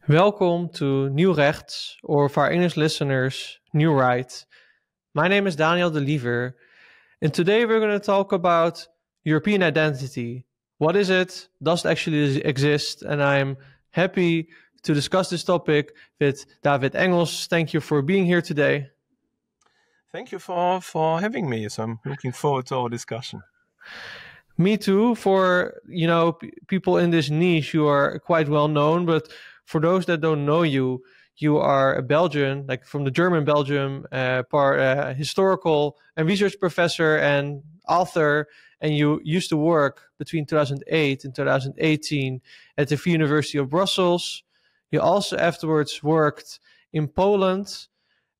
Welcome to New Rechts, or for our English listeners, New Right. My name is Daniel de Liever, and today we're going to talk about European identity. What is it? Does it actually exist? And I'm happy to discuss this topic with David Engels. Thank you for being here today. Thank you for having me. So I'm looking forward to our discussion. Me too. For people in this niche, you are quite well known. But for those that don't know you, you are a Belgian, like from the German Belgium, historical and research professor and author. And you used to work between 2008 and 2018 at the Free University of Brussels. You also afterwards worked in Poland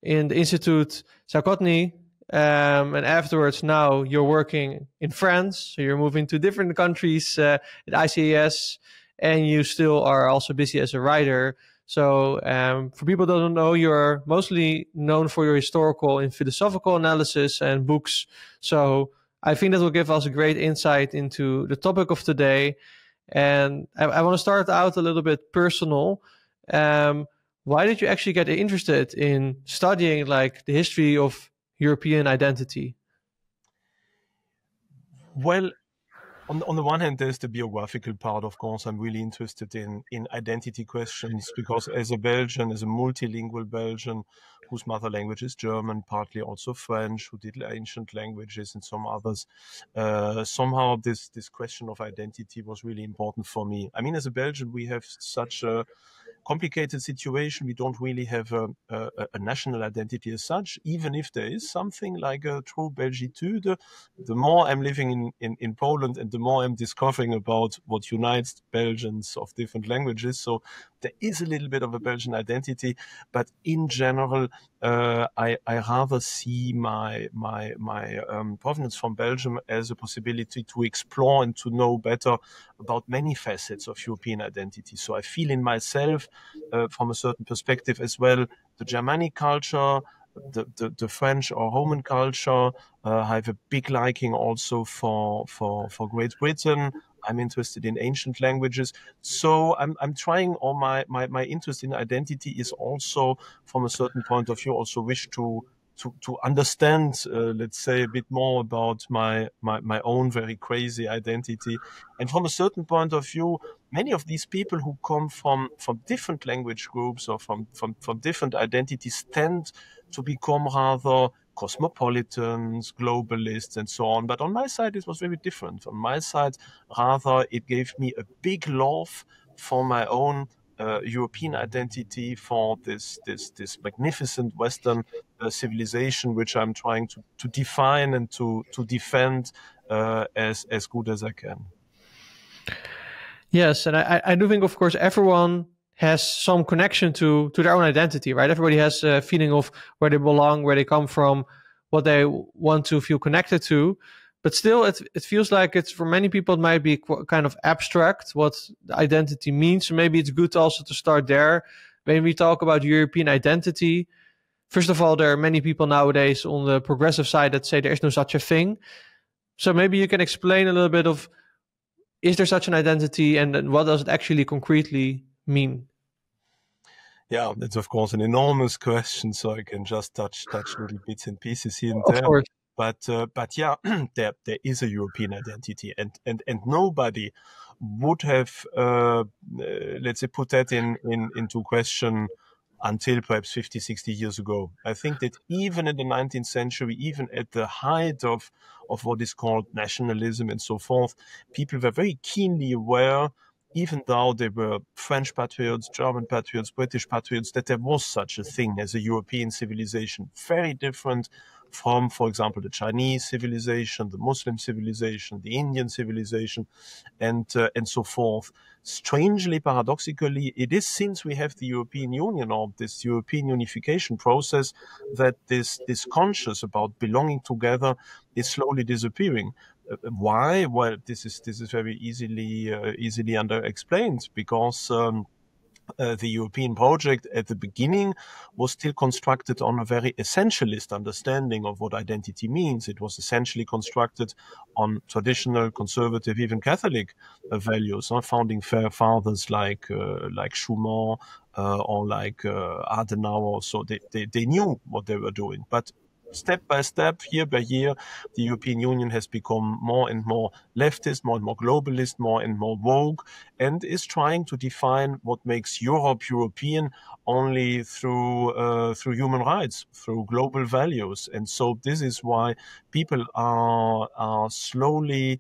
in the Institute Zakotny, and afterwards, now you're working in France. So you're moving to different countries at ICAS, and you still are also busy as a writer. So for people that don't know, you're mostly known for your historical and philosophical analysis and books. So I think that will give us a great insight into the topic of today. And I want to start out a little bit personal. Why did you actually get interested in studying like the history of European identity? Well, on the one hand, there's the biographical part, of course. I'm really interested in identity questions because as a Belgian, as a multilingual Belgian, whose mother language is German, partly also French, who did ancient languages and some others, somehow this question of identity was really important for me. I mean, as a Belgian, we have such a complicated situation. We don't really have a national identity as such, even if there is something like a true Belgitude. The more I'm living in Poland and the more I'm discovering about what unites Belgians of different languages. So there is a little bit of a Belgian identity, but in general, I rather see my provenance from Belgium as a possibility to explore and to know better about many facets of European identity. So I feel in myself, from a certain perspective as well, the Germanic culture, the French or Roman culture. I have a big liking also for Great Britain. I'm interested in ancient languages. So I'm trying, or my interest in identity is also, from a certain point of view, also wish to understand, let's say, a bit more about my own very crazy identity. And from a certain point of view, many of these people who come from different language groups or from different identities tend to become rather cosmopolitans, globalists, and so on. But on my side, it was very different. On my side, rather, it gave me a big love for my own European identity, for this magnificent Western civilization, which I'm trying to define and to defend as good as I can. Yes, and I do think, of course, everyone has some connection to their own identity, right? Everybody has a feeling of where they belong, where they come from, what they want to feel connected to. But still, it feels like it's, for many people, it might be kind of abstract what identity means. So maybe it's good also to start there. When we talk about European identity, first of all, there are many people nowadays on the progressive side that say there is no such a thing. So maybe you can explain a little bit of, is there such an identity, and what does it actually concretely mean? Yeah, that's of course an enormous question, so I can just touch little bits and pieces here and Of there. course. But yeah, there is a European identity, and nobody would have, let's say, put that into question until perhaps 50, 60 years ago. I think that even in the 19th century, even at the height of what is called nationalism and so forth, people were very keenly aware, even though they were French patriots, German patriots, British patriots, that there was such a thing as a European civilization, very different from, for example, the Chinese civilization, the Muslim civilization, the Indian civilization, and so forth. Strangely, paradoxically, it is since we have the European Union, or this European unification process, that this conscious about belonging together is slowly disappearing. Why? Well, this is very easily under explained, because the European project at the beginning was still constructed on a very essentialist understanding of what identity means. It was essentially constructed on traditional, conservative, even Catholic values. Founding fathers like Schumann or like Adenauer, so they knew what they were doing. But step by step, year by year, the European Union has become more and more leftist, more and more globalist, more and more woke, and is trying to define what makes Europe European only through human rights, through global values. And so this is why people are slowly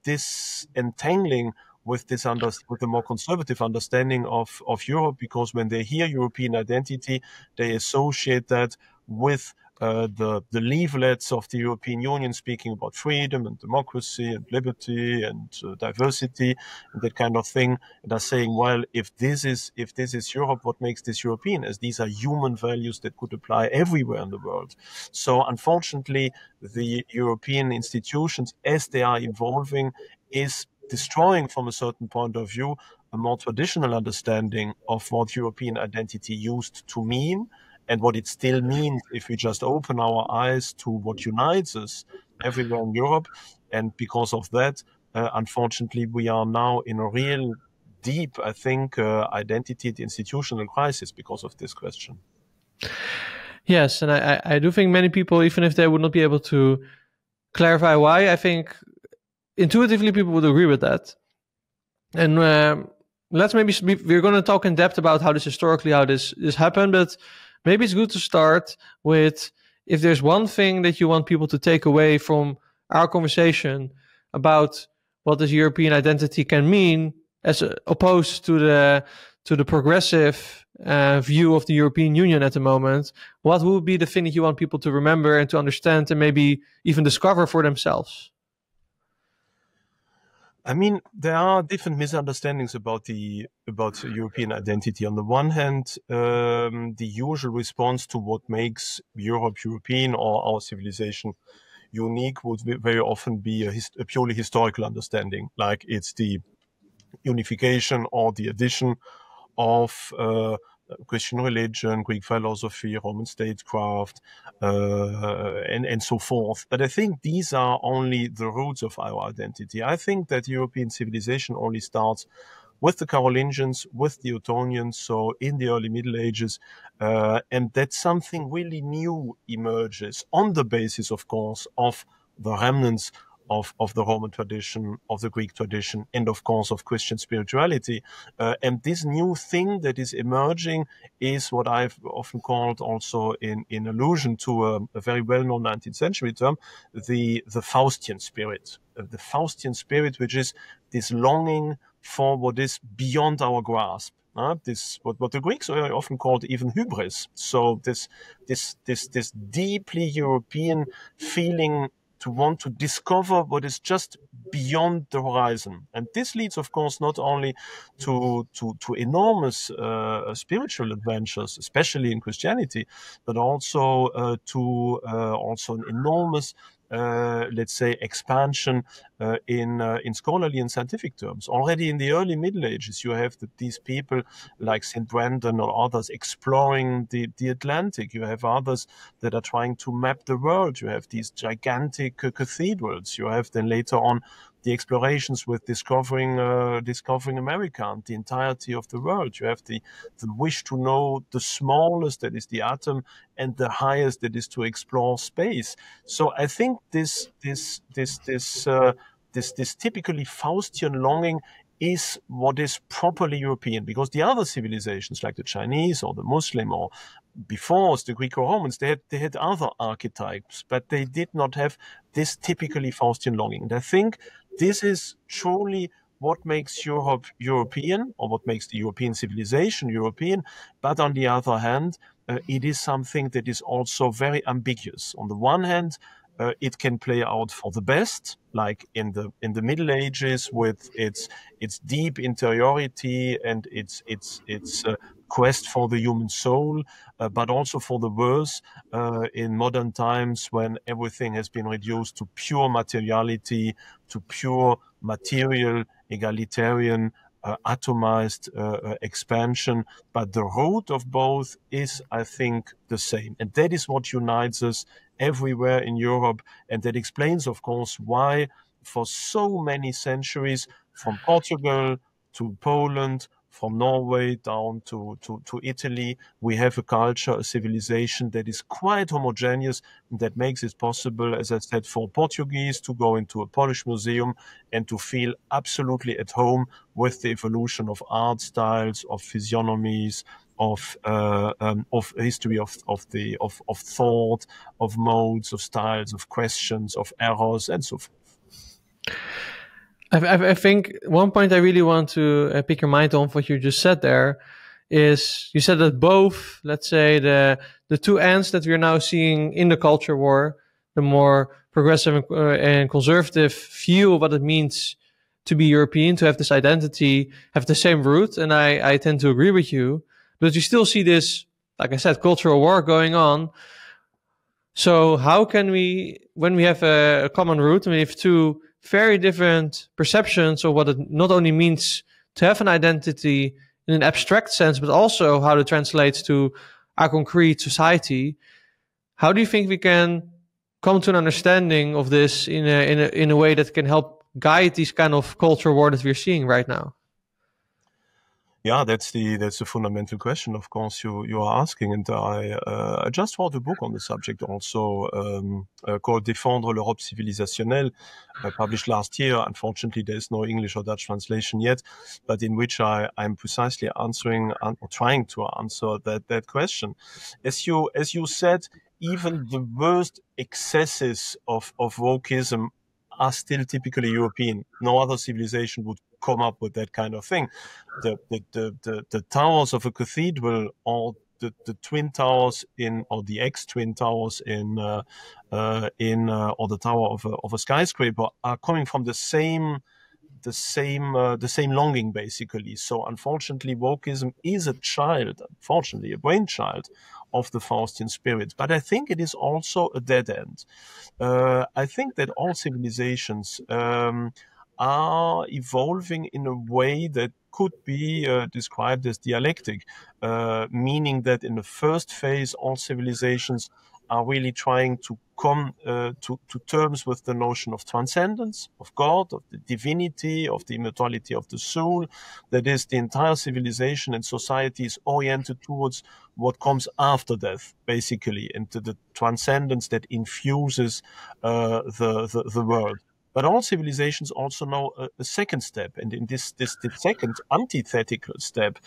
disentangling with with a more conservative understanding of Europe, because when they hear European identity, they associate that with the leaflets of the European Union speaking about freedom and democracy and liberty and diversity and that kind of thing, and are saying, well, if this is Europe, what makes this European? As these are human values that could apply everywhere in the world. So unfortunately, the European institutions, as they are evolving, is destroying, from a certain point of view, a more traditional understanding of what European identity used to mean and what it still means if we just open our eyes to what unites us everywhere in Europe. And because of that, unfortunately, we are now in a real deep, I think, identity and institutional crisis because of this question. Yes, and I do think many people, even if they would not be able to clarify why, I think intuitively people would agree with that. And let's maybe we're going to talk in depth about how this happened, but maybe it's good to start with, if there's one thing that you want people to take away from our conversation about what this European identity can mean, as opposed to the progressive view of the European Union at the moment, what would be the thing that you want people to remember and to understand and maybe even discover for themselves? I mean, there are different misunderstandings about European identity. On the one hand, the usual response to what makes Europe European or our civilization unique would very often be a purely historical understanding, like it's the unification or the addition of Christian religion, Greek philosophy, Roman statecraft, and so forth. But I think these are only the roots of our identity. I think that European civilization only starts with the Carolingians, with the Ottonians, so in the early Middle Ages, and that something really new emerges on the basis, of course, of the remnants of the Roman tradition, of the Greek tradition, and of course of Christian spirituality. And this new thing that is emerging is what I've often called, also in allusion to a very well-known 19th century term, the Faustian spirit. The Faustian spirit, which is this longing for what is beyond our grasp. This what the Greeks often called even hybris. So this deeply European feeling to want to discover what is just beyond the horizon. And this leads, of course, not only to enormous spiritual adventures, especially in Christianity, but also to also an enormous let's say, expansion in scholarly and scientific terms. Already in the early Middle Ages, you have these people like St. Brendan or others exploring the Atlantic. You have others that are trying to map the world. You have these gigantic cathedrals. You have then later on the explorations with discovering America and the entirety of the world. You have the wish to know the smallest, that is the atom, and the highest, that is to explore space. So I think this typically Faustian longing is what is properly European, because the other civilizations like the Chinese or the Muslim or before the Greco-Romans, they had other archetypes, but they did not have this typically Faustian longing. And I think this is truly what makes Europe European, or what makes the European civilization European. But on the other hand, it is something that is also very ambiguous. On the one hand, it can play out for the best, like in the Middle Ages, with its deep interiority and its quest for the human soul, but also for the worse in modern times, when everything has been reduced to pure materiality, to pure material egalitarian atomized expansion, but the root of both is, I think, the same. And that is what unites us everywhere in Europe. And that explains, of course, why for so many centuries, from Portugal to Poland, from Norway down to Italy, we have a culture, a civilization that is quite homogeneous, and that makes it possible, as I said, for Portuguese to go into a Polish museum and to feel absolutely at home with the evolution of art styles, of physiognomies, of history of thought, of modes, of styles, of questions, of errors, and so forth. I think one point I really want to pick your mind on what you just said there is you said that both, let's say, the two ends that we're now seeing in the culture war, the more progressive and conservative view of what it means to be European, to have this identity, have the same root. And I tend to agree with you. But you still see this, like I said, cultural war going on. So how can we, when we have a common root, and we have two very different perceptions of what it not only means to have an identity in an abstract sense, but also how it translates to our concrete society, how do you think we can come to an understanding of this in a way that can help guide these kind of cultural war that we're seeing right now? Yeah, that's the fundamental question, of course, you are asking, and I just wrote a book on the subject also called "Défendre l'Europe civilisationnelle," published last year. Unfortunately, there is no English or Dutch translation yet, but in which I'm precisely answering or trying to answer that question. As you said, even the worst excesses of wokeism are still typically European. No other civilization would come up with that kind of thing. The towers of a cathedral, or the twin towers or the ex-twin towers or the tower of a skyscraper are coming from the same longing, basically. So unfortunately, wokeism is a brainchild of the Faustian spirit. But I think it is also a dead end. I think that all civilizations are evolving in a way that could be described as dialectic, meaning that in the first phase, all civilizations are really trying to come to terms with the notion of transcendence, of God, of the divinity, of the immortality of the soul. That is, the entire civilization and society is oriented towards what comes after death, basically, into the transcendence that infuses the world. But all civilizations also know a second step, and in this second antithetical step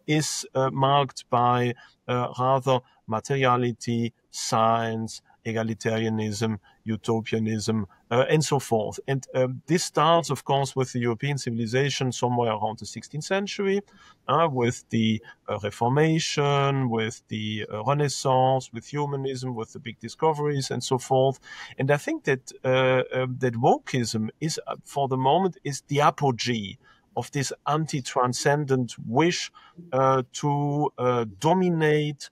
is marked by rather materiality, science, egalitarianism, utopianism, and so forth. And this starts, of course, with the European civilization somewhere around the 16th century, with the Reformation, with the Renaissance, with humanism, with the big discoveries, and so forth. And I think that that wokeism is, for the moment, is the apogee of this anti-transcendent wish to dominate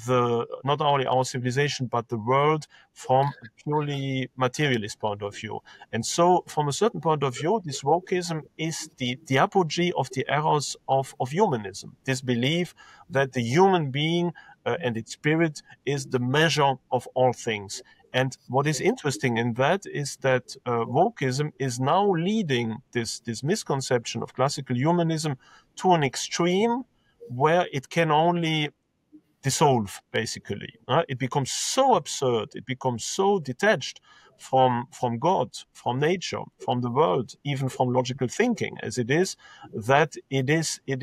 not only our civilization, but the world from a purely materialist point of view. And so from a certain point of view, this wokeism is the apogee of the errors of humanism. This belief that the human being and its spirit is the measure of all things. And what is interesting in that is that wokeism is now leading this misconception of classical humanism to an extreme where it can only dissolve, basically. It becomes so absurd, it becomes so detached from God, from nature, from the world, even from logical thinking, as it is, that it is at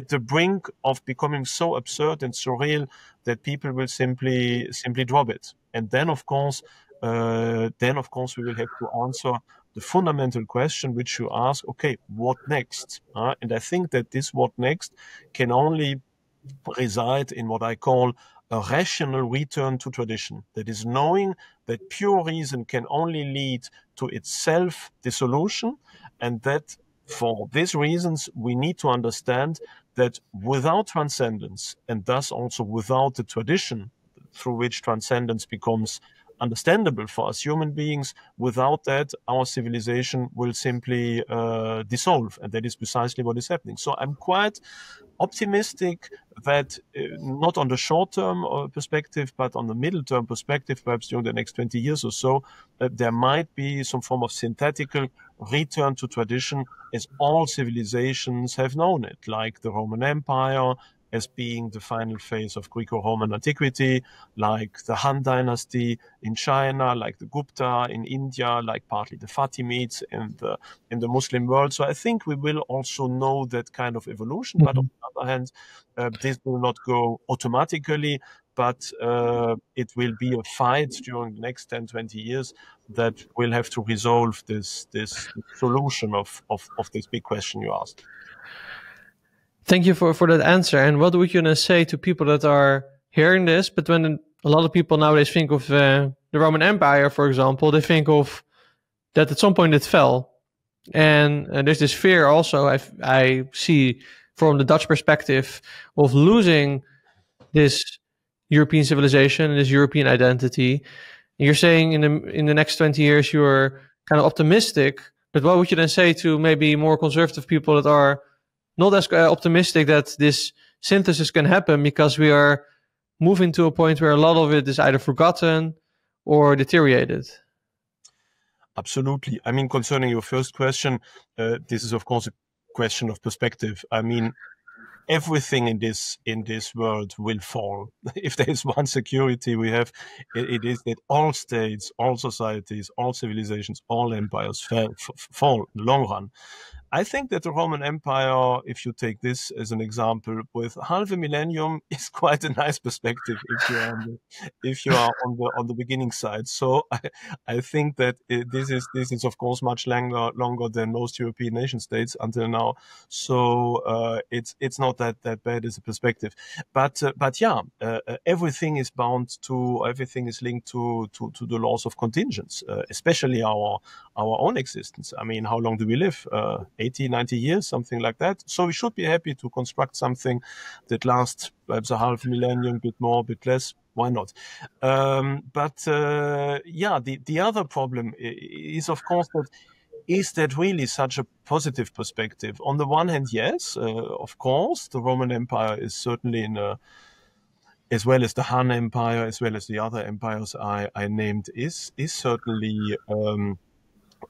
the brink of becoming so absurd and surreal that people will simply drop it. And then, of course, we will have to answer the fundamental question which you ask, okay, what next? And I think that this what next can only reside in what I call a rational return to tradition. That is, knowing that pure reason can only lead to its self-dissolution, and that for these reasons we need to understand that without transcendence, and thus also without the tradition through which transcendence becomes understandable for us human beings. Without that, our civilization will simply dissolve, and that is precisely what is happening. So I'm quite optimistic that not on the short-term perspective, but on the middle-term perspective, perhaps during the next 20 years or so, there might be some form of synthetical return to tradition as all civilizations have known it, like the Roman Empire as being the final phase of Greco-Roman antiquity, like the Han dynasty in China, like the Gupta in India, like partly the Fatimids in the Muslim world. So I think we will also know that kind of evolution. But on the other hand, this will not go automatically, but it will be a fight during the next 10, 20 years that will have to resolve this solution of this big question you asked. Thank you for that answer. And what would you gonna say to people that are hearing this, but when a lot of people nowadays think of the Roman Empire, for example, they think of that at some point it fell. And there's this fear also I see from the Dutch perspective of losing this European civilization and this European identity. You're saying in the next 20 years you're kind of optimistic, but what would you then say to maybe more conservative people that are not as optimistic that this synthesis can happen, because we are moving to a point where a lot of it is either forgotten or deteriorated? Absolutely. I mean, concerning your first question, this is of course a question of perspective. I mean, everything in this world will fall. If there is one security we have, it is that all states, all societies, all civilizations, all empires fall in the long run. I think that the Roman Empire, if you take this as an example, with half a millennium, is quite a nice perspective if you are on the beginning side. So I think that this is of course much longer than most European nation states until now. So it's not that bad as a perspective. But yeah, everything is linked to the laws of contingents, especially our own existence. I mean, how long do we live? 80, 90 years, something like that. So we should be happy to construct something that lasts perhaps a half millennium, a bit more, a bit less. Why not? Yeah, the other problem is, of course, is that really such a positive perspective? On the one hand, yes, of course, the Roman Empire is certainly as well as the Han Empire, as well as the other empires I named, is certainly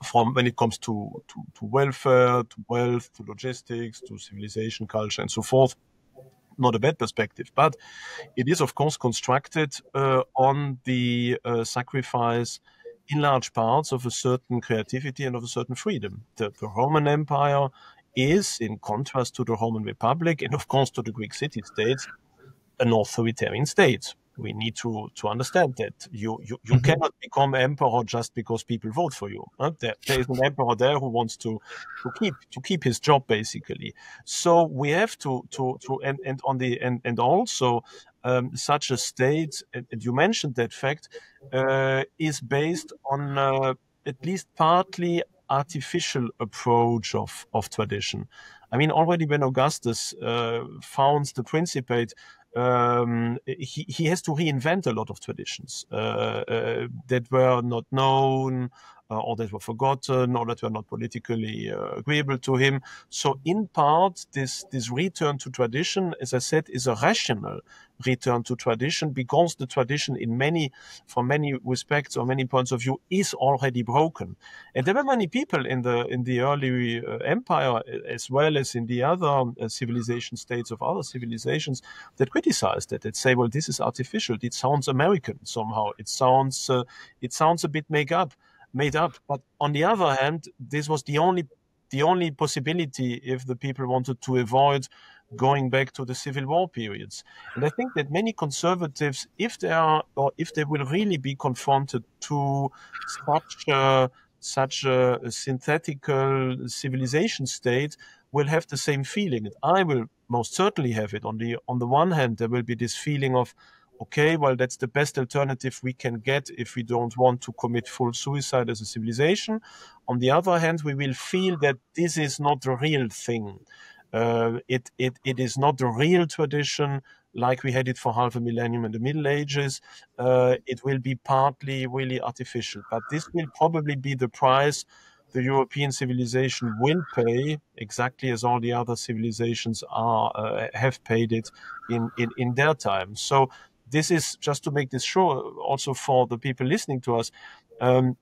from when it comes to welfare, to wealth, to logistics, to civilization, culture, and so forth, not a bad perspective. But it is, of course, constructed on the sacrifice in large parts of a certain creativity and of a certain freedom. The Roman Empire is, in contrast to the Roman Republic and, of course, to the Greek city-states, an authoritarian state. We need to understand that you cannot become emperor just because people vote for you. There is an emperor there who wants to keep his job, basically. So we have to also such a state, and you mentioned that fact, is based on at least partly artificial approach of tradition. I mean, already when Augustus founds the Principate, he has to reinvent a lot of traditions that were not known or that were forgotten or that were not politically agreeable to him. So in part, this return to tradition, as I said, is a rational return to tradition, because the tradition from many respects or many points of view is already broken. And there were many people in the early empire, as well as in the other civilization states of other civilizations, that criticized it, that say, well, this is artificial. It sounds American somehow. It sounds a bit made up. But on the other hand, this was the only possibility if the people wanted to avoid going back to the Civil War periods. And I think that many conservatives, if they will really be confronted to such a synthetical civilization state, will have the same feeling. I will most certainly have it. On the one hand, there will be this feeling of, okay, well, that's the best alternative we can get if we don't want to commit full suicide as a civilization. On the other hand, we will feel that this is not the real thing. It is not the real tradition. like we had it for half a millennium in the Middle Ages. It will be partly really artificial, but this will probably be the price the European civilization will pay, exactly as all the other civilizations have paid it in their time. So this is just to make this sure, also for the people listening to us. I'm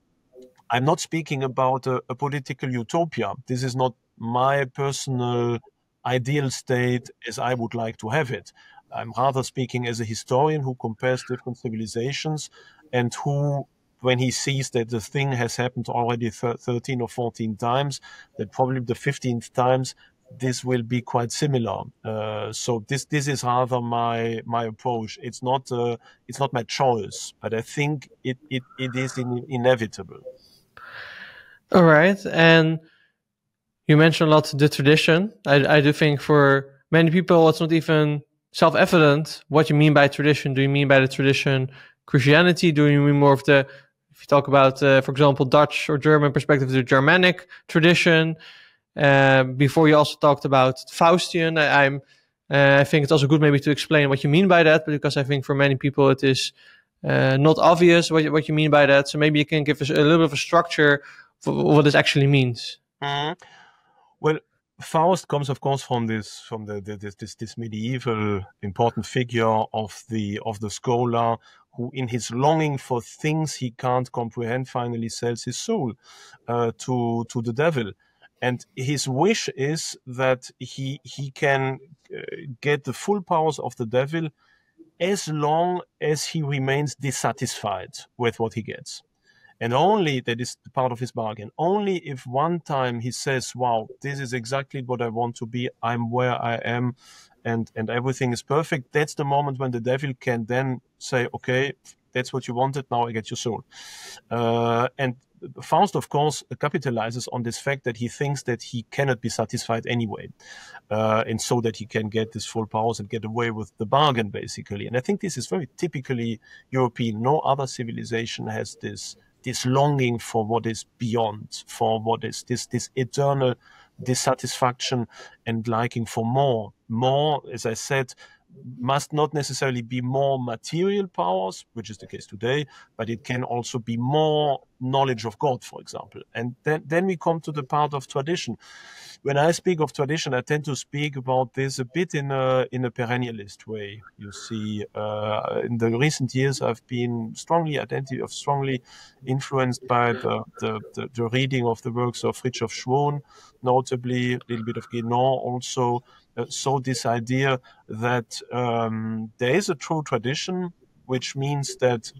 not speaking about a political utopia. This is not my personal ideal state as I would like to have it. I'm rather speaking as a historian who compares different civilizations and who, when he sees that the thing has happened already 13 or 14 times, that probably the 15th times this will be quite similar. So this is rather my approach. It's not my choice, but I think it is inevitable. All right. And you mentioned a lot the tradition. I do think for many people, it's not even self-evident what you mean by tradition. Do you mean by the tradition Christianity? Do you mean more of the, if you talk about, for example, Dutch or German perspective, the Germanic tradition? Before you also talked about Faustian. I think it's also good maybe to explain what you mean by that, because I think for many people it is not obvious what you mean by that. So maybe you can give us a little bit of a structure for what this actually means. Mm-hmm. Well, Faust comes, of course, from this medieval important figure of the scholar who, in his longing for things he can't comprehend, finally sells his soul to the devil. And his wish is that he can get the full powers of the devil as long as he remains dissatisfied with what he gets. And only, that is part of his bargain, only if one time he says, wow, this is exactly what I want to be, I'm where I am, and everything is perfect, that's the moment when the devil can then say, okay, that's what you wanted, now I get your soul. And Faust, of course, capitalizes on this fact that he thinks that he cannot be satisfied anyway, and so that he can get his full powers and get away with the bargain, basically. And I think this is very typically European. No other civilization has this longing for what is beyond, for what is this eternal dissatisfaction and liking for more. More, as I said, must not necessarily be more material powers, which is the case today, but it can also be more knowledge of God, for example. And then we come to the part of tradition. When I speak of tradition, I tend to speak about this a bit in a perennialist way. You see, in the recent years, I've been strongly influenced by the reading of the works of Fridtjof Schwan, notably a little bit of Guénon also. So this idea that there is a true tradition, which means that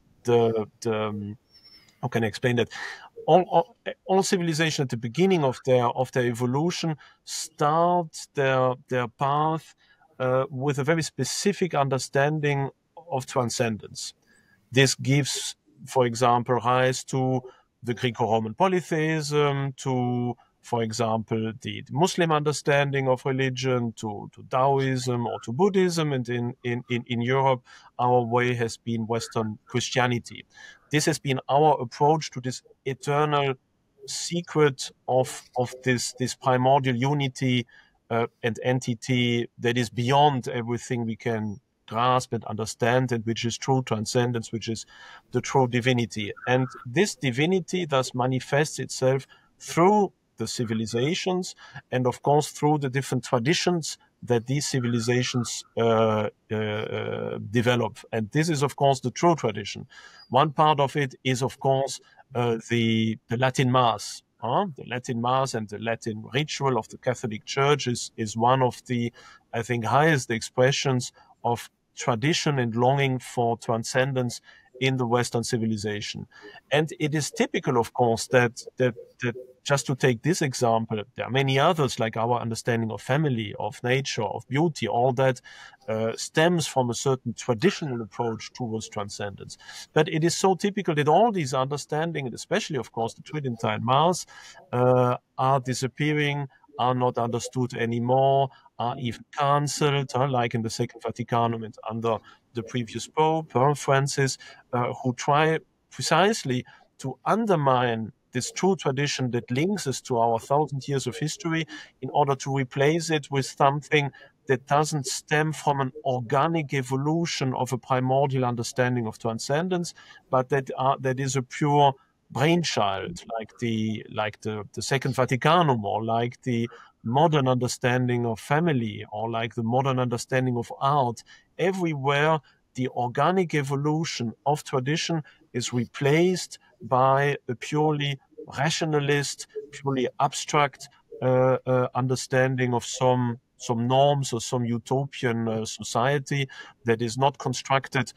how can I explain that? All civilization at the beginning of their evolution start their path with a very specific understanding of transcendence. This gives, for example, rise to the Greco-Roman polytheism, to, for example, the Muslim understanding of religion, to Taoism or to Buddhism, and in Europe, our way has been Western Christianity. This has been our approach to this eternal secret of this primordial unity and entity that is beyond everything we can grasp and understand, and which is true transcendence, which is the true divinity. And this divinity thus manifests itself through the civilizations and, of course, through the different traditions that these civilizations develop. And this is, of course, the true tradition. One part of it is, of course, the Latin Mass. The Latin Mass and the Latin ritual of the Catholic Church is one of the, I think, highest expressions of tradition and longing for transcendence in the Western civilization. And it is typical, of course, that just to take this example, there are many others, like our understanding of family, of nature, of beauty, all that stems from a certain traditional approach towards transcendence. But it is so typical that all these understandings, and especially, of course, the Tridentine Mass, are disappearing, are not understood anymore, are even cancelled, like in the Second Vaticanum and under the previous Pope, Francis, who try precisely to undermine this true tradition that links us to our 1,000 years of history in order to replace it with something that doesn't stem from an organic evolution of a primordial understanding of transcendence, but that is a pure brainchild, like the Second Vaticanum, or like the modern understanding of family, or like the modern understanding of art. Everywhere, the organic evolution of tradition is replaced by a purely rationalist, purely abstract understanding of some norms or some utopian society that is not constructed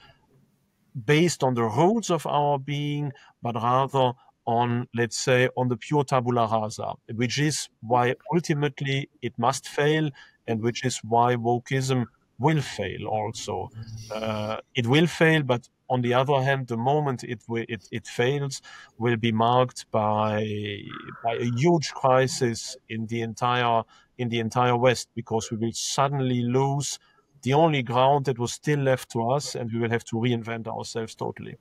based on the roots of our being, but rather on, let's say, on the pure tabula rasa, which is why ultimately it must fail, and which is why wokeism will fail also. It will fail, but on the other hand, the moment it fails will be marked by a huge crisis in the entire West, because we will suddenly lose the only ground that was still left to us, and we will have to reinvent ourselves totally.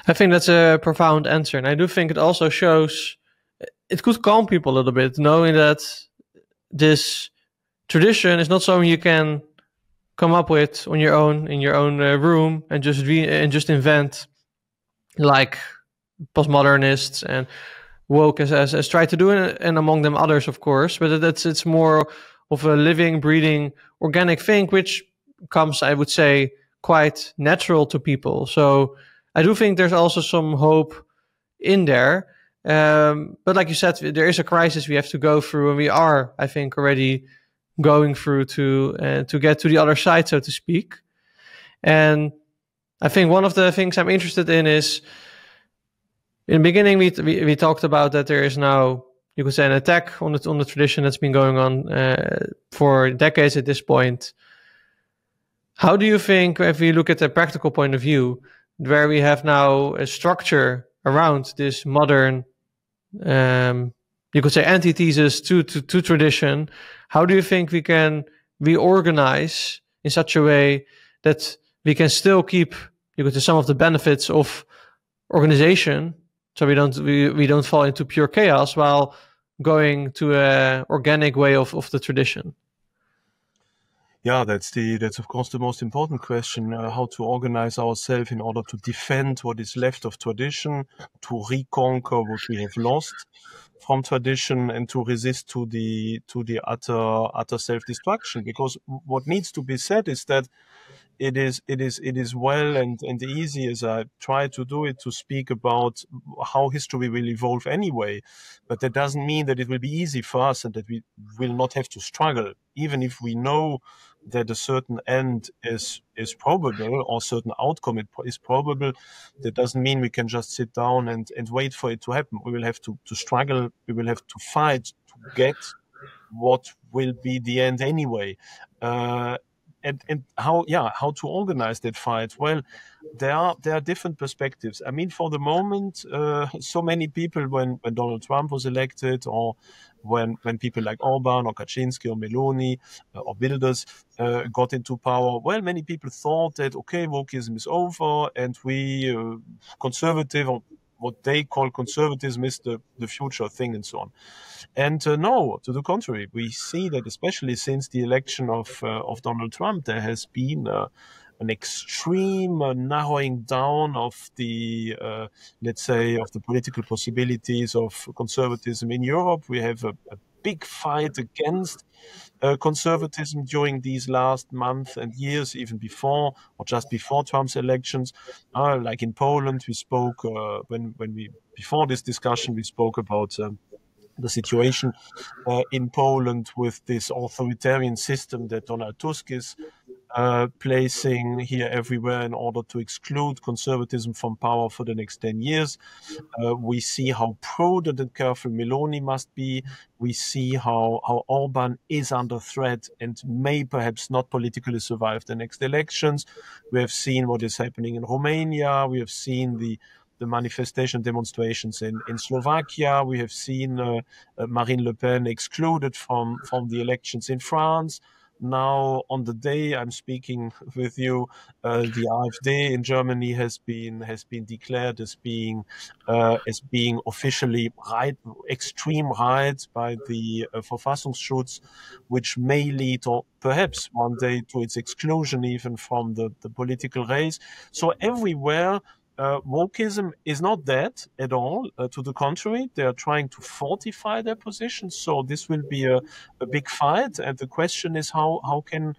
I think that's a profound answer. And I do think it also shows, it could calm people a little bit, knowing that this tradition is not something you can come up with on your own, in your own room, and just invent, like postmodernists and woke as try to do, and among them others, of course. But it's more of a living, breathing, organic thing, which comes, I would say, quite natural to people. So I do think there's also some hope in there. But like you said, there is a crisis we have to go through, and we are, I think, already going through to get to the other side, so to speak. And I think one of the things I'm interested in is, in the beginning, we talked about that there is now, you could say, an attack on the tradition that's been going on for decades at this point. How do you think, if we look at the practical point of view, where we have now a structure around this modern, you could say, antithesis to tradition, how do you think we can reorganize in such a way that we can still keep, you could say, some of the benefits of organization, so we don't fall into pure chaos, while going to a organic way of the tradition? Yeah, that's of course the most important question: how to organize ourselves in order to defend what is left of tradition, to reconquer what we have lost from tradition, and to resist to the utter self-destruction. Because what needs to be said is that it is well and easy, as I try to do it, to speak about how history will evolve anyway. But that doesn't mean that it will be easy for us and that we will not have to struggle, even if we know that a certain end is probable, or a certain outcome is probable. That doesn't mean we can just sit down and wait for it to happen. We will have to struggle. We will have to fight to get what will be the end anyway. And how to organize that fight? Well, there are different perspectives. I mean, for the moment, so many people, when Donald Trump was elected, or when people like Orban or Kaczynski or Meloni or Wilders got into power, well, many people thought that, okay, wokeism is over, and we conservative, or what they call conservatism, is the future thing, and so on. And no, to the contrary, we see that, especially since the election of Donald Trump, there has been an extreme narrowing down of the, let's say, of the political possibilities of conservatism in Europe. We have a big fight against conservatism during these last months and years, even before or just before Trump's elections. Like in Poland, we spoke before this discussion, we spoke about the situation in Poland with this authoritarian system that Donald Tusk is placing here everywhere in order to exclude conservatism from power for the next 10 years. We see how prudent and careful Meloni must be. We see how Orban is under threat and may perhaps not politically survive the next elections. We have seen what is happening in Romania. We have seen the manifestation demonstrations in Slovakia. We have seen Marine Le Pen excluded from the elections in France. now, on the day I'm speaking with you, the AfD in Germany has been declared as being officially right, extreme right by the Verfassungsschutz, which may lead, or perhaps one day, to its exclusion even from the political race. So everywhere, wokeism is not dead at all. To the contrary, they are trying to fortify their position. So this will be a big fight. And the question is how can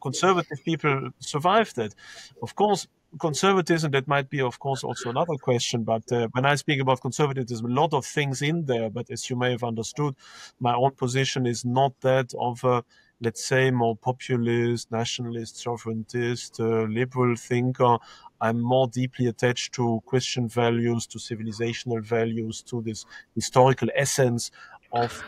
conservative people survive that? Of course, conservatism, that might be, of course, also another question. But when I speak about conservatism, a lot of things in there. But as you may have understood, my own position is not that of a, let's say, more populist, nationalist, sovereigntist, liberal thinker. I'm more deeply attached to Christian values, to civilizational values, to this historical essence of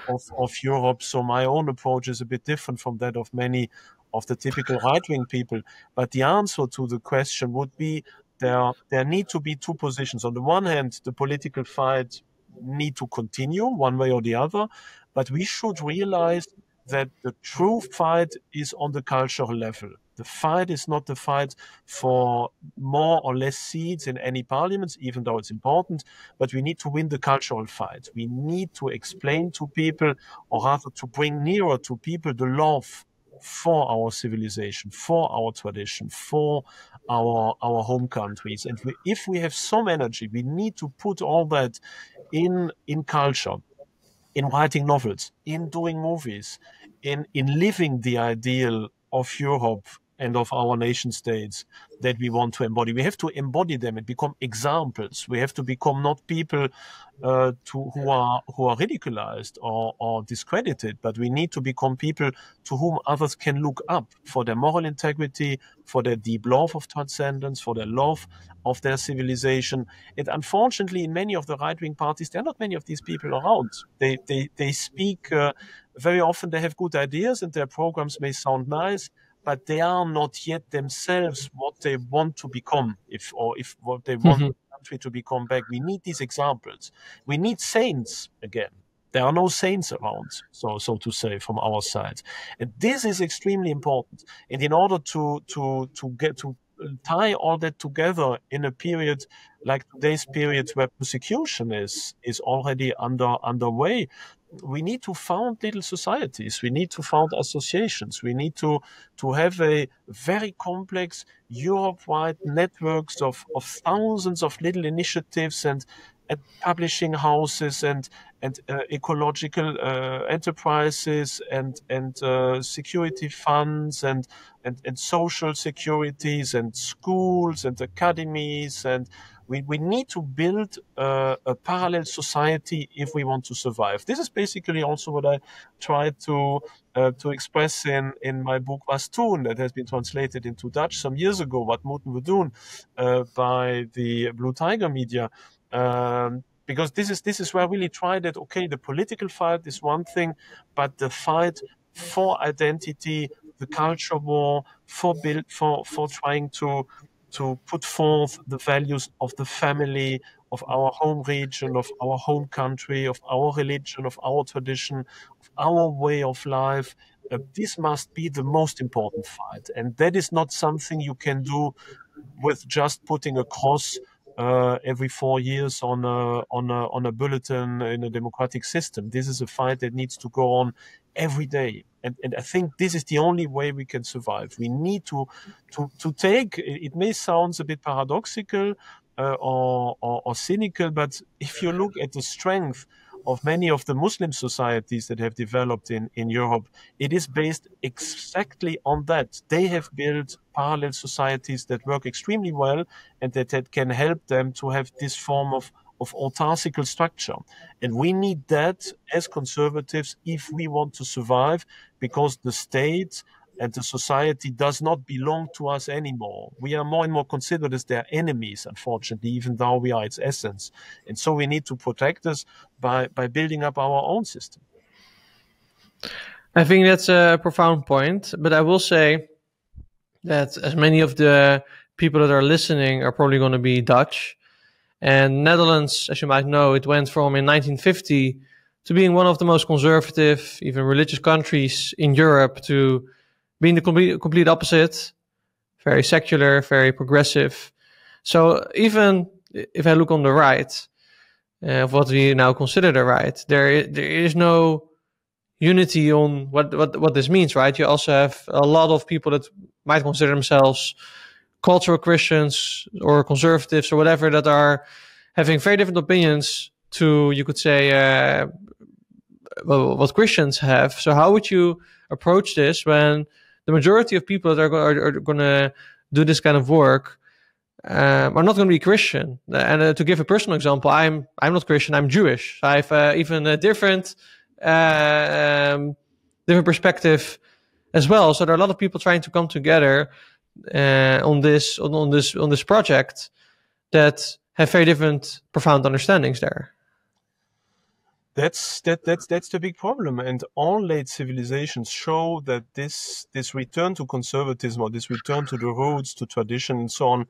Europe. So my own approach is a bit different from that of many of the typical right-wing people. But the answer to the question would be there need to be two positions. On the one hand, the political fight need to continue one way or the other, but we should realize that the true fight is on the cultural level. The fight is not the fight for more or less seats in any parliaments, even though it's important, but we need to win the cultural fight. We need to explain to people, or rather to bring nearer to people, the love for our civilization, for our tradition, for our home countries. And if we have some energy, we need to put all that in culture, in writing novels, in doing movies, in living the ideal of Europe and of our nation states that we want to embody. We have to embody them and become examples. We have to become not people who are ridiculized or discredited, but we need to become people to whom others can look up for their moral integrity, for their deep love of transcendence, for their love of their civilization. And unfortunately, in many of the right-wing parties, there are not many of these people around. They speak very often. They have good ideas and their programs may sound nice, but they are not yet themselves what they want to become, if what they want the country to become back. We need these examples. We need saints again. There are no saints around, so to say, from our side. And this is extremely important. And in order to get to tie all that together in a period like today's period, where persecution is already underway, we need to found little societies. We need to found associations. We need to have a very complex Europe-wide networks of thousands of little initiatives and publishing houses and ecological enterprises and security funds and social securities and schools and academies, and we need to build a parallel society if we want to survive. This is basically also what I tried to express in my book Was tun, that has been translated into Dutch some years ago, Wat moeten we doen, by the Blue Tiger Media. Because this is where I really tried that, okay, the political fight is one thing, but the fight for identity, the culture war, for trying to put forth the values of the family, of our home region, of our home country, of our religion, of our tradition, of our way of life. This must be the most important fight. And that is not something you can do with just putting a cross every 4 years on a bulletin in a democratic system. This is a fight that needs to go on every day. And I think this is the only way we can survive. We need to take, it may sound a bit paradoxical or cynical, but if you look at the strength of many of the Muslim societies that have developed in Europe, it is based exactly on that. They have built parallel societies that work extremely well and that can help them to have this form of autarchical structure. And we need that as conservatives if we want to survive, because the state and the society does not belong to us anymore. We are more and more considered as their enemies, unfortunately, even though we are its essence. And so we need to protect us by building up our own system. I think that's a profound point, but I will say that as many of the people that are listening are probably going to be Dutch, and Netherlands, as you might know, it went from in 1950 to being one of the most conservative, even religious countries in Europe, to being the complete opposite, very secular, very progressive. So even if I look on the right, of what we now consider the right, there is no unity on what this means, right? You also have a lot of people that might consider themselves cultural Christians or conservatives or whatever that are having very different opinions to, you could say, what Christians have. So how would you approach this when the majority of people that are going to do this kind of work are not going to be Christian? And to give a personal example, I'm not Christian. I'm Jewish. I have even a different perspective as well. So there are a lot of people trying to come together on this project that have very different, profound understandings there. That's the big problem, and all late civilizations show that this return to conservatism, or this return to the roots, to tradition, and so on,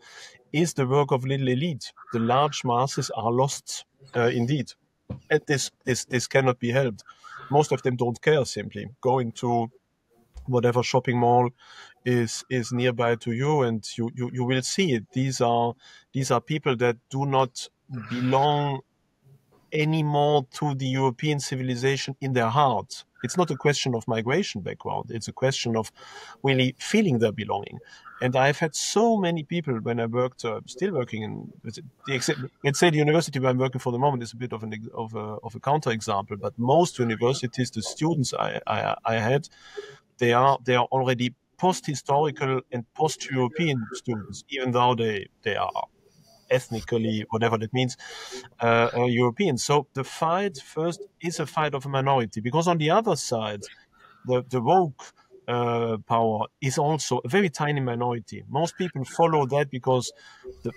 is the work of little elite. The large masses are lost, indeed, and this cannot be helped. Most of them don't care, simply going to whatever shopping mall is nearby to you, and you will see it. These are people that do not belong anymore to the European civilization in their heart. It's not a question of migration background. It's a question of really feeling their belonging. And I've had so many people when I worked, still working in, let's say the university where I'm working for the moment is a bit of a counterexample, but most universities, the students I had, they are already post-historical and post-European students, even though they are ethnically, whatever that means, European. So the fight first is a fight of a minority, because on the other side, the woke power is also a very tiny minority. Most people follow that because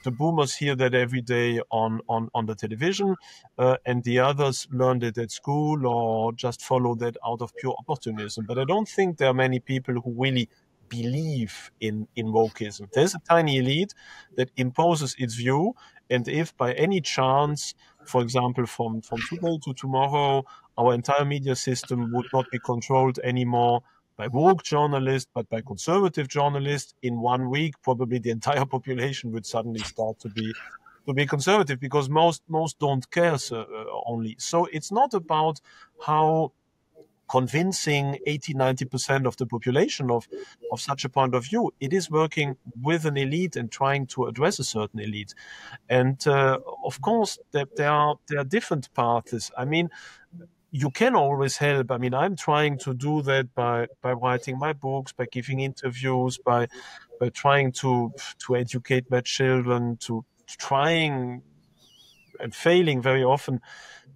the boomers hear that every day on the television, and the others learned it at school or just follow that out of pure opportunism. But I don't think there are many people who really believe in wokeism. There's a tiny elite that imposes its view, and if by any chance, for example, from today to tomorrow, our entire media system would not be controlled anymore by woke journalists, but by conservative journalists, in 1 week, probably the entire population would suddenly start to be conservative, because most don't care only. So it's not about how convincing 80-90% of the population of such a point of view. It is working with an elite and trying to address a certain elite. And of course, there are different paths. I mean, you can always help. I mean, I'm trying to do that by writing my books, by giving interviews, by trying to educate my children, to trying and failing very often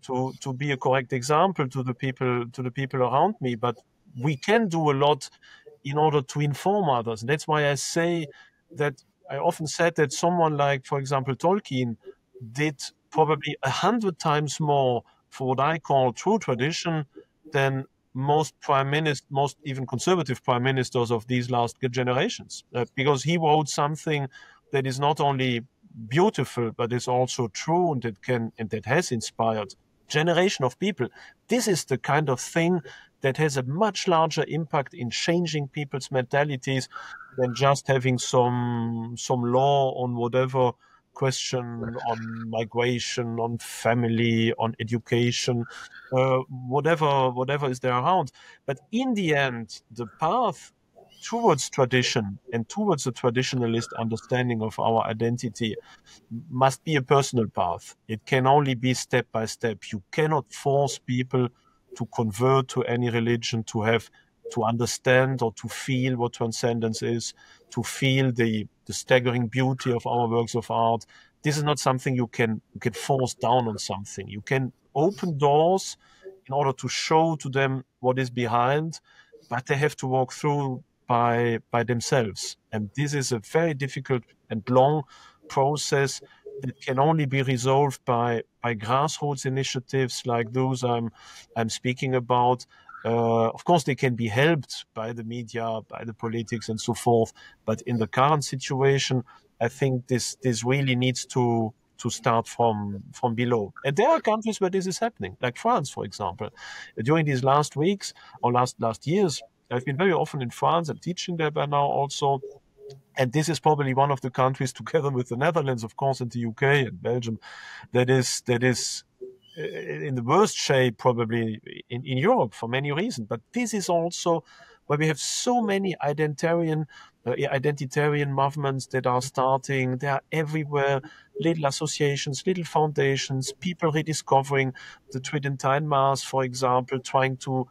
to be a correct example to the people around me. But we can do a lot in order to inform others. And that's why I say that I often said that someone like, for example, Tolkien did probably 100 times more for what I call true tradition than most prime ministers, most even conservative prime ministers of these last generations, because he wrote something that is not only beautiful, but is also true, and that has inspired generation of people. This is the kind of thing that has a much larger impact in changing people's mentalities than just having some law on whatever question, on migration, on family, on education, whatever is there around. But in the end, the path towards tradition and towards a traditionalist understanding of our identity must be a personal path. It can only be step by step. You cannot force people to convert to any religion, to understand or to feel what transcendence is, to feel the staggering beauty of our works of art. This is not something you can force down on something. You can open doors in order to show to them what is behind, but they have to walk through by themselves. And this is a very difficult and long process that can only be resolved by grassroots initiatives like those I'm speaking about. Of course, they can be helped by the media, by the politics, and so forth. But in the current situation, I think this really needs to start from below. And there are countries where this is happening, like France, for example. During these last weeks or last years, I've been very often in France. I'm teaching there by now also. And this is probably one of the countries, together with the Netherlands, of course, and the UK and Belgium, that is in the worst shape probably in Europe for many reasons. But this is also where we have so many identitarian movements that are starting. They are everywhere. Little associations, little foundations, people rediscovering the Tridentine Mass, for example, trying to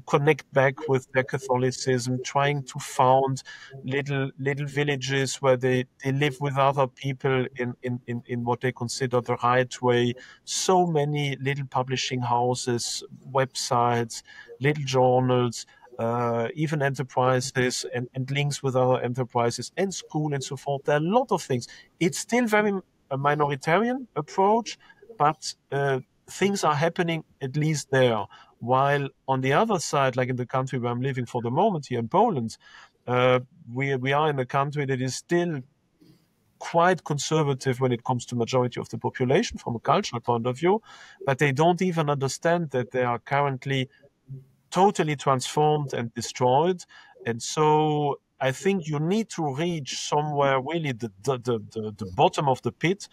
connect back with their Catholicism, trying to found little villages where they live with other people in what they consider the right way. So many little publishing houses, websites, little journals, even enterprises and links with other enterprises and school and so forth. There are a lot of things. It's still very a minoritarian approach, but things are happening at least there. While on the other side, like in the country where I'm living for the moment here in Poland, we are in a country that is still quite conservative when it comes to majority of the population from a cultural point of view, but they don't even understand that they are currently totally transformed and destroyed. And so I think you need to reach somewhere really the bottom of the pit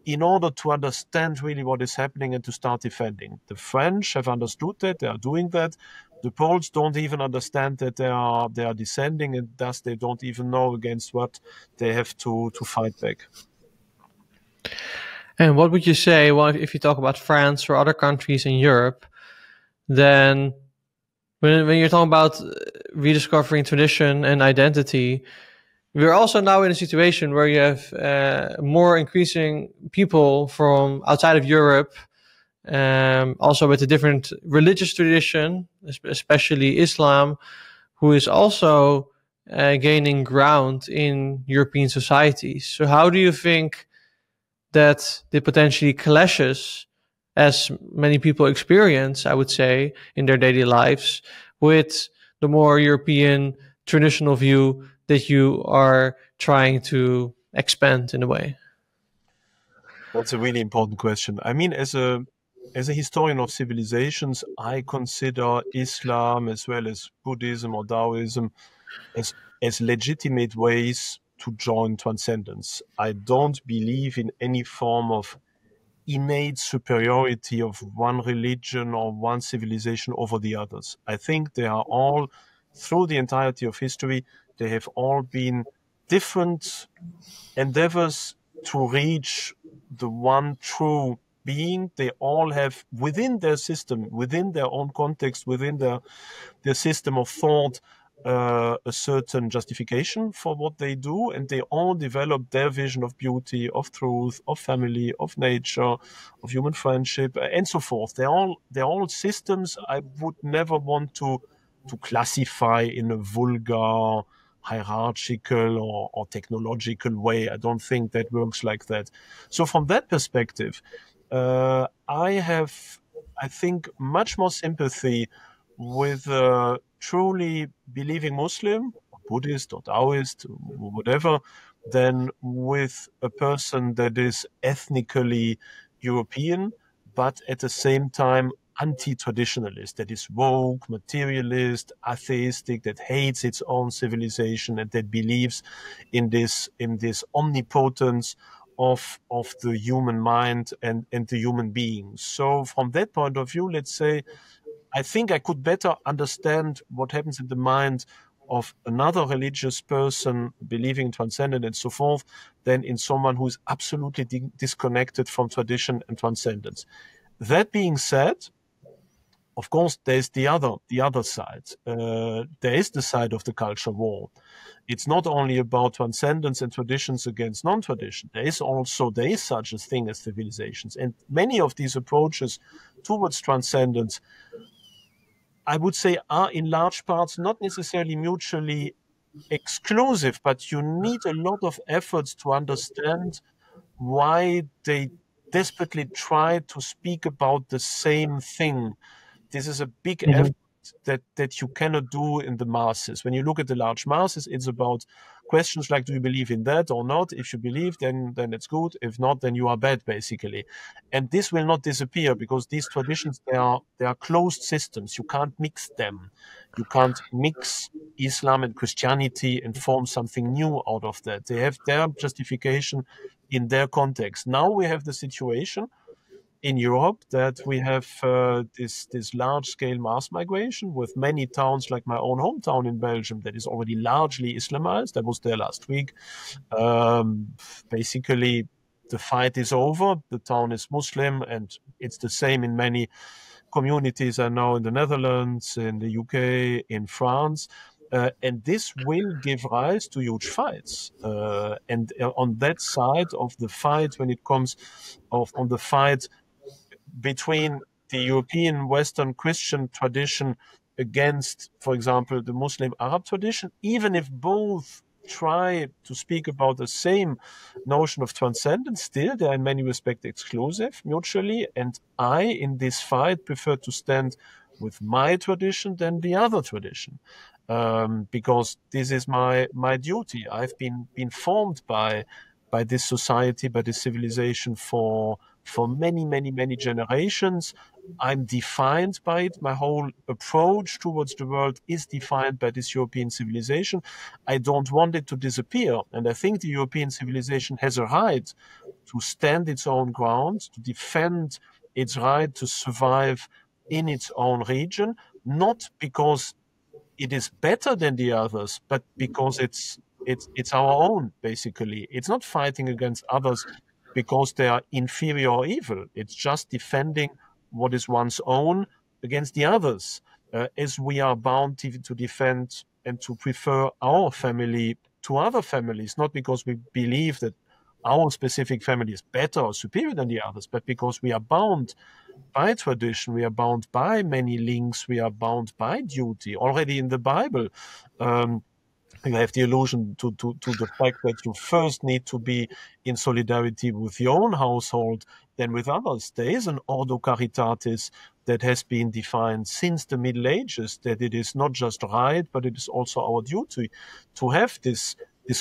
in order to understand really what is happening and to start defending. The French have understood that, they are doing that. The Poles don't even understand that they are descending, and thus they don't even know against what they have to fight back. And what would you say, well, if you talk about France or other countries in Europe, then when you're talking about rediscovering tradition and identity, we're also now in a situation where you have more increasing people from outside of Europe, also with a different religious tradition, especially Islam, who is also gaining ground in European societies. So how do you think that the potentially clashes, as many people experience, I would say, in their daily lives, with the more European traditional view that you are trying to expand in a way? That's a really important question. I mean, as a historian of civilizations, I consider Islam as well as Buddhism or Taoism as legitimate ways to join transcendence. I don't believe in any form of innate superiority of one religion or one civilization over the others. I think they are all, through the entirety of history, they have all been different endeavors to reach the one true being. They all have within their system, within their own context, within their system of thought, a certain justification for what they do, and they all develop their vision of beauty, of truth, of family, of nature, of human friendship, and so forth. They're all systems I would never want to classify in a vulgar, hierarchical or technological way. I don't think that works like that. So from that perspective, I have, I think, much more sympathy with a truly believing Muslim, Buddhist or Taoist, whatever, than with a person that is ethnically European, but at the same time anti-traditionalist, that is woke, materialist, atheistic, that hates its own civilization and that believes in this omnipotence of the human mind and the human being. So from that point of view, let's say, I think I could better understand what happens in the mind of another religious person believing in transcendence and so forth than in someone who is absolutely disconnected from tradition and transcendence. That being said, of course, there's the other side. There is the side of the culture war. It's not only about transcendence and traditions against non-tradition. There is such a thing as civilizations. And many of these approaches towards transcendence, I would say, are in large parts not necessarily mutually exclusive, but you need a lot of efforts to understand why they desperately try to speak about the same thing. This is a big effort that you cannot do in the masses. When you look at the large masses, it's about questions like, do you believe in that or not? If you believe, then it's good. If not, then you are bad, basically. And this will not disappear, because these traditions, they are closed systems. You can't mix them. You can't mix Islam and Christianity and form something new out of that. They have their justification in their context. Now we have the situation in Europe that we have this large-scale mass migration, with many towns, like my own hometown in Belgium, that is already largely Islamized. I was there last week. Basically, the fight is over. The town is Muslim, and it's the same in many communities I know in the Netherlands, in the UK, in France. And this will give rise to huge fights. And on that side of the fight, when it comes on the fight between the European Western Christian tradition against, for example, the Muslim Arab tradition, even if both try to speak about the same notion of transcendence, still they are in many respects exclusive mutually. And I, in this fight, prefer to stand with my tradition than the other tradition, because this is my duty. I've been formed by this society, by this civilization for many generations. I'm defined by it. My whole approach towards the world is defined by this European civilization. I don't want it to disappear. And I think the European civilization has a right to stand its own ground, to defend its right to survive in its own region, not because it is better than the others, but because it's our own, basically. It's not fighting against others because they are inferior or evil. It's just defending what is one's own against the others, as we are bound to defend and to prefer our family to other families, not because we believe that our specific family is better or superior than the others, but because we are bound by tradition, we are bound by many links, we are bound by duty. Already in the Bible, you have the allusion to the fact that you first need to be in solidarity with your own household, then with others. There is an ordo caritatis that has been defined since the Middle Ages, that it is not just right, but it is also our duty to have this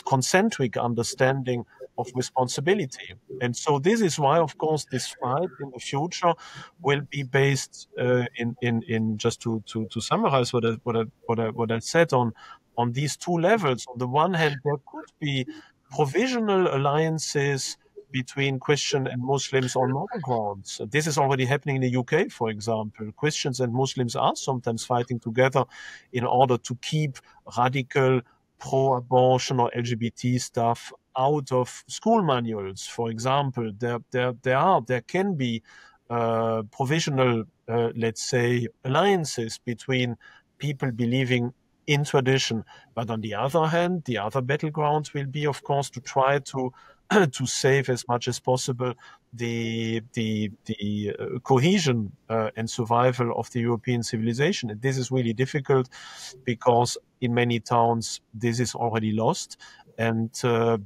concentric understanding of responsibility. And so this is why, of course, this fight in the future will be based in just to summarize what I said on these two levels. On the one hand, there could be provisional alliances between Christian and Muslims on moral grounds. This is already happening in the UK, for example. Christians and Muslims are sometimes fighting together in order to keep radical pro-abortion or LGBT stuff out of school manuals, for example. There can be provisional, let's say, alliances between people believing in tradition. But on the other hand, the other battleground will be, of course, to try to to save as much as possible the cohesion and survival of the European civilization. And this is really difficult because in many towns this is already lost. And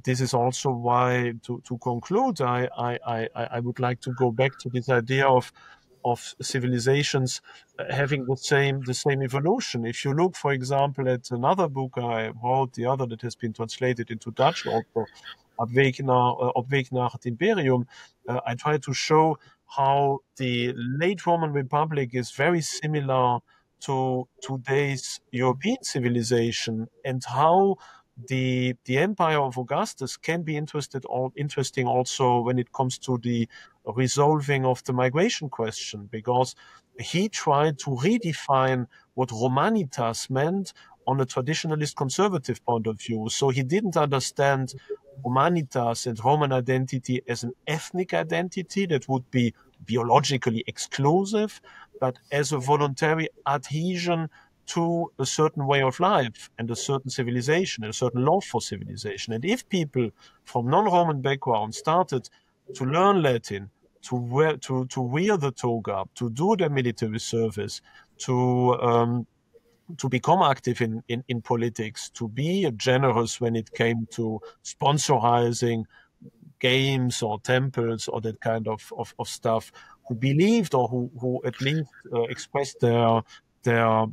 this is also why, to conclude, I would like to go back to this idea of civilizations having the same evolution. If you look, for example, at another book I wrote, the other that has been translated into Dutch also, Op weg naar het Imperium, I try to show how the late Roman Republic is very similar to today's European civilization, and how the Empire of Augustus can be interesting also when it comes to the resolving of the migration question, because he tried to redefine what Romanitas meant on a traditionalist conservative point of view. So he didn't understand Romanitas and Roman identity as an ethnic identity that would be biologically exclusive, but as a voluntary adhesion to a certain way of life and a certain civilization, and a certain love for civilization. And if people from non-Roman backgrounds started to learn Latin, to wear the toga, to do their military service, to become active in politics, to be generous when it came to sponsorizing games or temples or that kind of stuff, who believed, or who at least expressed their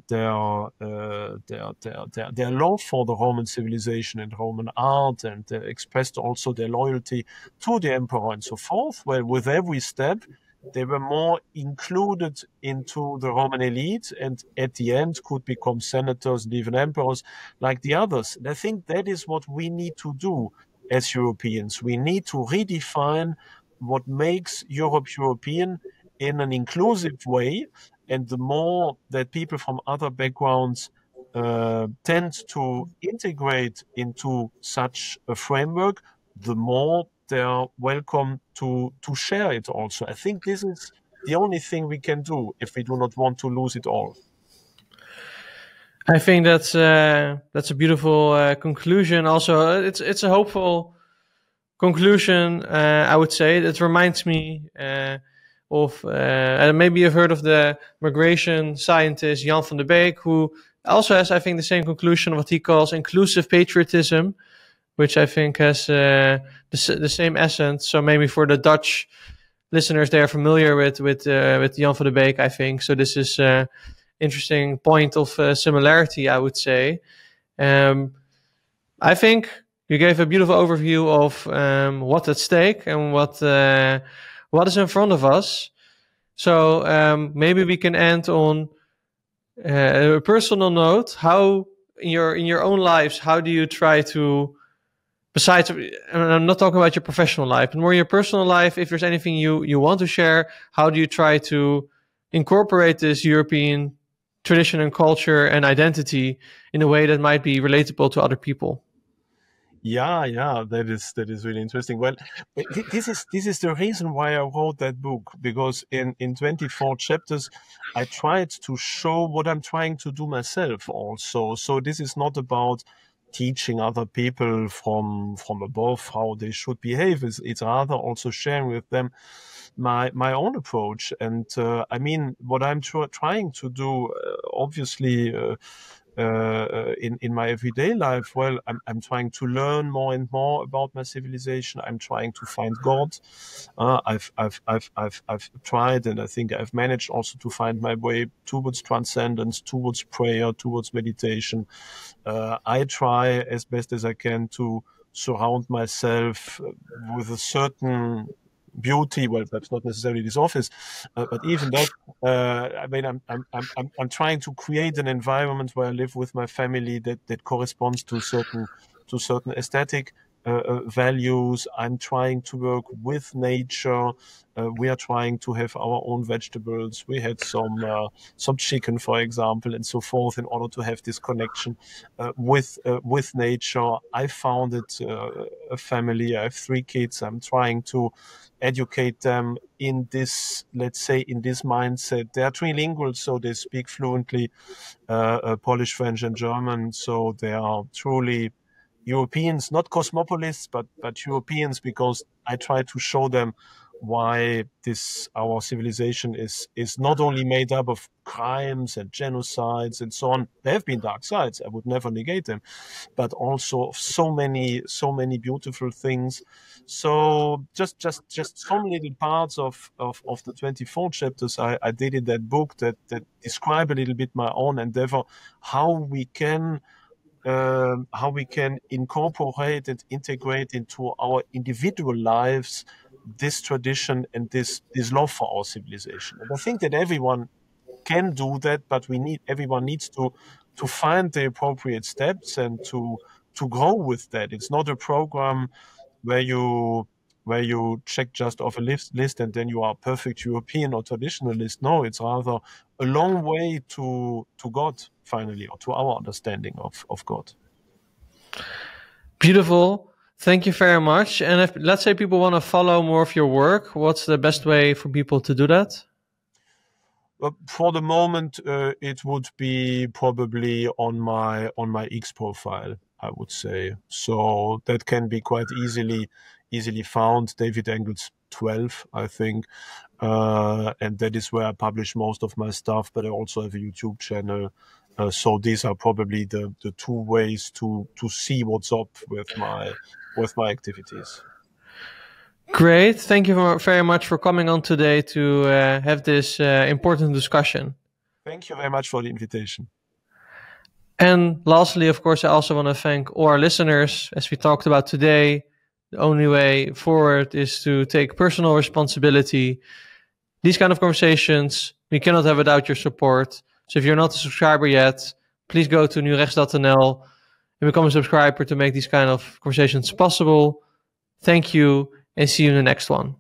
love for the Roman civilization and Roman art, and expressed also their loyalty to the emperor and so forth. Well, with every step, they were more included into the Roman elite, and at the end could become senators and even emperors like the others. And I think that is what we need to do as Europeans. We need to redefine what makes Europe European in an inclusive way. And the more that people from other backgrounds tend to integrate into such a framework, the more they are welcome to share it also. I think this is the only thing we can do if we do not want to lose it all. I think that's a beautiful conclusion. Also, it's a hopeful conclusion. I would say it reminds me of maybe you've heard of the migration scientist Jan van der Beek, who also has, I think, the same conclusion of what he calls inclusive patriotism, which I think has the same essence. So maybe for the Dutch listeners, they are familiar with Jan van der Beek, I think. So this is interesting point of similarity, I would say. I think you gave a beautiful overview of what's at stake and what is in front of us. So maybe we can end on a personal note. How in your own lives, how do you try to, besides, and I'm not talking about your professional life, but more your personal life, if there's anything you want to share, how do you try to incorporate this European tradition and culture and identity in a way that might be relatable to other people? Yeah, that is really interesting. Well, this is the reason why I wrote that book, because in 24 chapters, I tried to show what I'm trying to do myself also. So this is not about teaching other people from above how they should behave. It's rather also sharing with them my own approach. And I mean, what I'm trying to do, obviously, in my everyday life, well, I'm trying to learn more and more about my civilization. I'm trying to find God. I've tried, and I think I've managed also to find my way towards transcendence, towards prayer, towards meditation. I try as best as I can to surround myself with a certain beauty. Well, perhaps not necessarily this office, but even that. I mean, I'm trying to create an environment where I live with my family that corresponds to certain aesthetic values. I'm trying to work with nature. We are trying to have our own vegetables. We had some chicken, for example, and so forth, in order to have this connection with nature. I founded a family. I have 3 kids. I'm trying to educate them in this, let's say, in this mindset. They are trilingual, so they speak fluently Polish, French, and German. So they are truly Europeans, not cosmopolists, but Europeans, because I try to show them why our civilization is not only made up of crimes and genocides and so on. There have been dark sides, I would never negate them, but also of so many beautiful things. So just some little parts of the 24 chapters I did in that book that describe a little bit my own endeavor, how we can incorporate and integrate into our individual lives this tradition and this love for our civilization. And I think that everyone can do that, but everyone needs to find the appropriate steps and to grow with that. It's not a program where you check just off a list and then you are perfect European or traditionalist. No, it's rather a long way to God, finally, or to our understanding of God. Beautiful. Thank you very much. And if, let's say, people want to follow more of your work, what's the best way for people to do that? For the moment, it would be probably on my X profile, I would say. So that can be quite easily found. David Engels 12, I think, and that is where I publish most of my stuff. But I also have a YouTube channel. So these are probably the 2 ways to see what's up with my activities. Great. Thank you very much for coming on today to have this important discussion. Thank you very much for the invitation. And lastly, of course, I also want to thank all our listeners. As we talked about today, the only way forward is to take personal responsibility. These kind of conversations, we cannot have without your support. So if you're not a subscriber yet, please go to nurechts.nl and become a subscriber to make these kind of conversations possible. Thank you, and see you in the next one.